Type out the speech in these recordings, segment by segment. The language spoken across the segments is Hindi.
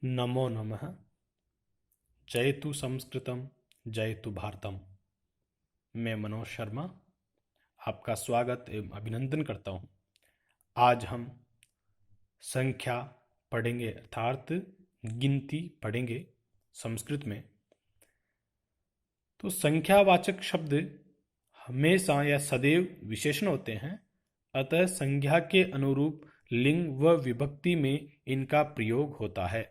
नमो नमः। जयतु संस्कृतम, जयतु भारतम। मैं मनोज शर्मा आपका स्वागत एवं अभिनंदन करता हूँ। आज हम संख्या पढ़ेंगे अर्थात गिनती पढ़ेंगे संस्कृत में। तो संख्यावाचक शब्द हमेशा या सदैव विशेषण होते हैं, अतः संज्ञा के अनुरूप लिंग व विभक्ति में इनका प्रयोग होता है।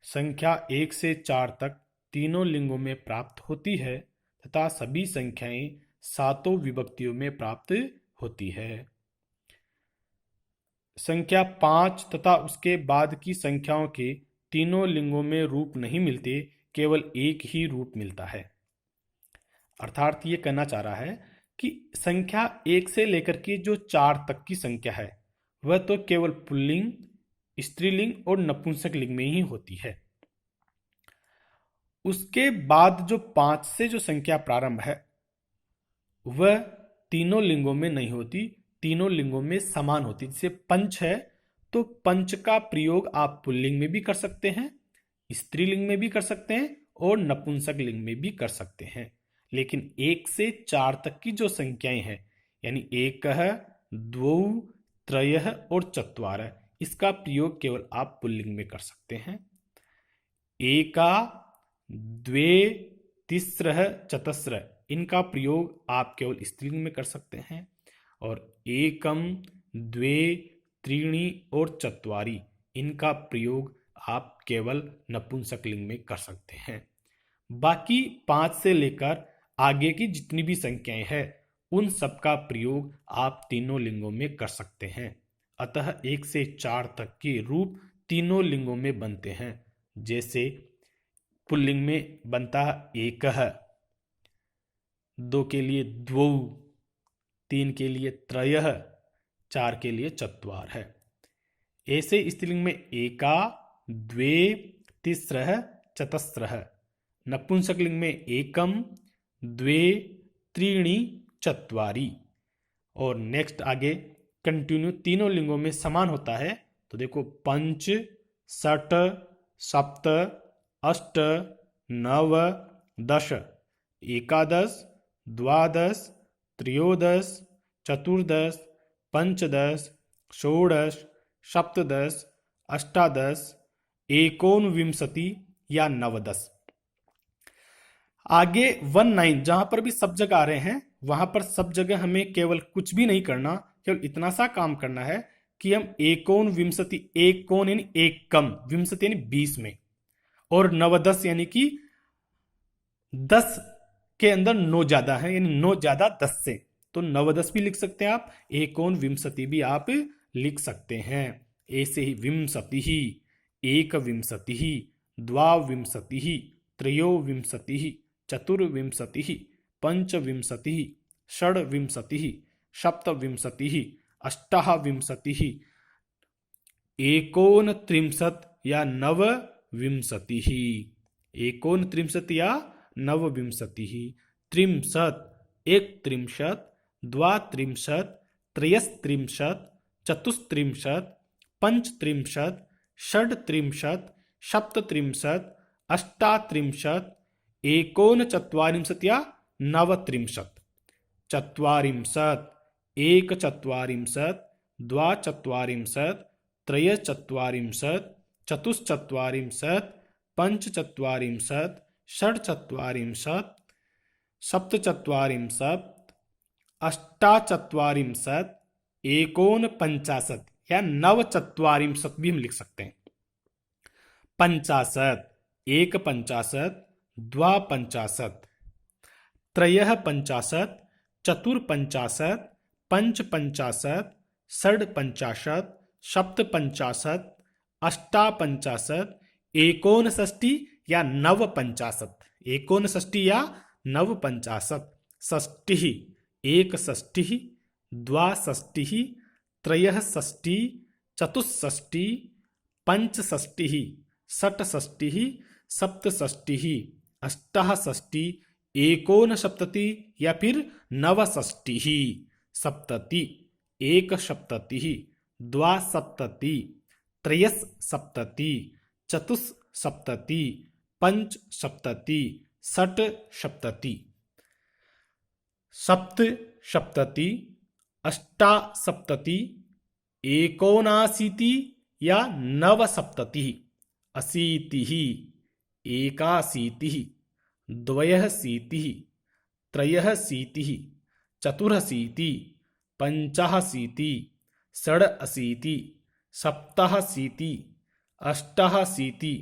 संख्या 1 से 4 तक तीनों लिंगों में प्राप्त होती है तथा सभी संख्याएं सातों विभक्तियों में प्राप्त होती है। संख्या 5 तथा उसके बाद की संख्याओं के तीनों लिंगों में रूप नहीं मिलते, केवल एक ही रूप मिलता है। अर्थात ये कहना चाह रहा है कि संख्या 1 से लेकर के जो 4 तक की संख्या है वह तो केवल पुल्लिंग, स्त्रीलिंग और नपुंसक लिंग में ही होती है। उसके बाद जो 5 से जो संख्या प्रारंभ है वह तीनों लिंगों में नहीं होती, तीनों लिंगों में समान होती। जैसे पंच है तो पंच का प्रयोग आप पुल्लिंग में भी कर सकते हैं, स्त्रीलिंग में भी कर सकते हैं और नपुंसक लिंग में भी कर सकते हैं। लेकिन 1 से 4 तक की जो संख्याएं हैं यानी एक, द्वौ, त्रयः और चत्वारः, इसका प्रयोग केवल आप पुल्लिंग में कर सकते हैं। एका, द्वे, तिस्रः, चतस्रः, इनका प्रयोग आप केवल स्त्रीलिंग में कर सकते हैं। और एकम, द्वे, त्रीणि और चत्वारि, इनका प्रयोग आप केवल नपुंसक लिंग में कर सकते हैं। बाकी 5 से लेकर आगे की जितनी भी संख्याएं हैं उन सब का प्रयोग आप तीनों लिंगों में कर सकते हैं। अतः 1 से 4 तक के रूप तीनों लिंगों में बनते हैं। जैसे पुल्लिंग में बनता है एकः, 2 के लिए द्वौ, 3 के लिए त्रयः, 4 के लिए चत्वार है। ऐसे स्त्रीलिंग में एका, द्वे, तिस्रः, चतस्रः। नपुंसक लिंग में एकम, द्वे, त्रीणि, चत्वारि। और नेक्स्ट आगे कंटिन्यू तीनों लिंगों में समान होता है। तो देखो पंच, षट, सप्त, अष्ट, नव, दश, एकादश, द्वादश, त्रयोदश, चतुर्दश, पंचदश, षोडश, सप्तदश, अष्टादश, एकोनविंशति या नवदश। आगे 19 जहां पर भी सब जगह आ रहे हैं वहां पर सब जगह हमें केवल कुछ भी नहीं करना, केवल इतना सा काम करना है कि हम एकोनविंशति, एक कोण यानी एक कम, विंशति यानी 20 में, और नवदश यानी कि 10 के अंदर 9 ज्यादा है यानी 9 ज्यादा 10 से, तो नवदश भी लिख सकते हैं आप, एकोनविंशति भी आप लिख सकते हैं। ऐसे ही विंशति, एकविंशति, द्वाविंशति, त्रयोविंशति, चतुर्विंशति, पंचविंशति, षड्विंशति, सप्तविंशति, अष्टाविंशति, एकोनत्रिंशत् या नवविंशति, एकोनत्रिंशत् या नवविंशति, त्रिंशत्, एकत्रिंशत्, द्वात्रिंशत्, त्रयस्त्रिंशत्, चतुस्त्रिंशत्, पंचत्रिंशत्, षड्त्रिंशत्, सप्तत्रिंशत्, अष्टात्रिंशत्, एकोनचत्वारिंशत् या नवत्रिंशत्, चत्वारिंशत्, एकचत्वारिंशत्, द्वाचत्वारिंशत्, त्रयचत्वारिंशत्, चतुश्चत्वारिंशत्, पंचचत्वारिंशत्, षड्चत्वारिंशत्, सप्तचत्वारिंशत्, अष्टाचत्वारिंशत्, एकोनपंचाशत् या नवचत्वारिंशत् भी हम लिख सकते हैं। पंचाशत्, एक पंचाशत्, द्वापंचाशत्, त्रयः पंचाशत्, चतुर्पंचाशत्, पंचपंचाशत्, षड्पंचाशत्, सप्तपंचाशत्, अष्टापंचाशत्, एकोनषष्टि या नवपंचाशत्, एकोनषष्टि या नवपंचाशत्, षष्टिः, एकषष्टिः, द्वाषष्टिः, त्रयःषष्टिः, चतुष्षष्टिः, पंचषष्टिः, षट्षष्टिः, सप्तषष्टिः, अष्टाषष्टिः, एकोनसप्तति या फिर नवषष्टिः, सप्तति, एकसप्ततिः, द्वासप्तति, त्रयस्सप्तति, चतुस्सप्तति, पंचसप्तति, षट्सप्तति। सप्तसप्तति, अष्टासप्तति, एकोनाशीति या नवसप्तति, अशीतिः, एकाशीतिः, द्वयशीतिः, त्रयशीतिः, चतुरशीति, पंचाशीति, षडशीति, सप्ताशीति, अष्टाशीति,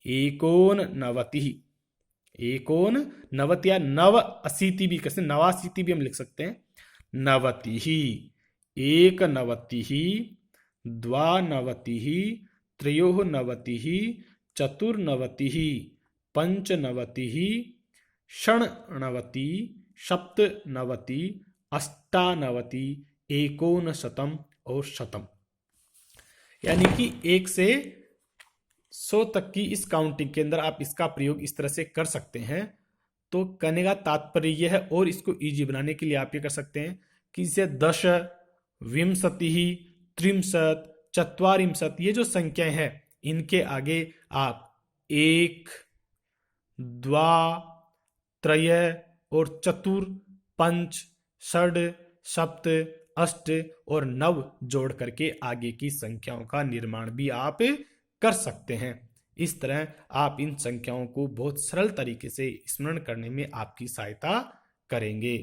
एकोननवतिः। एकोननवति या नव अशीति भी कैसे, नवाशीति भी हम लिख सकते हैं। नवतिः, एकनवतिः, द्वानवतिः, त्रयोनवतिः, चतुर्नवतिः, पंचनवतिः, षण्णवति, सप्तनवति, अष्टानवति, एकोनशतम और शतम। यानी कि 1 से 100 तक की इस काउंटिंग के अंदर आप इसका प्रयोग इस तरह से कर सकते हैं। तो कहने का तात्पर्य यह है, और इसको इजी बनाने के लिए आप ये कर सकते हैं कि इसे 10, विंशतिः, त्रिंशत्, चत्वारिंशत्, ये जो संख्याएं हैं इनके आगे आप 1, 2, 3 और चतुर, पंच, षड, सप्त, अष्ट और नव जोड़ करके आगे की संख्याओं का निर्माण भी आप कर सकते हैं। इस तरह आप इन संख्याओं को बहुत सरल तरीके से स्मरण करने में आपकी सहायता करेंगे।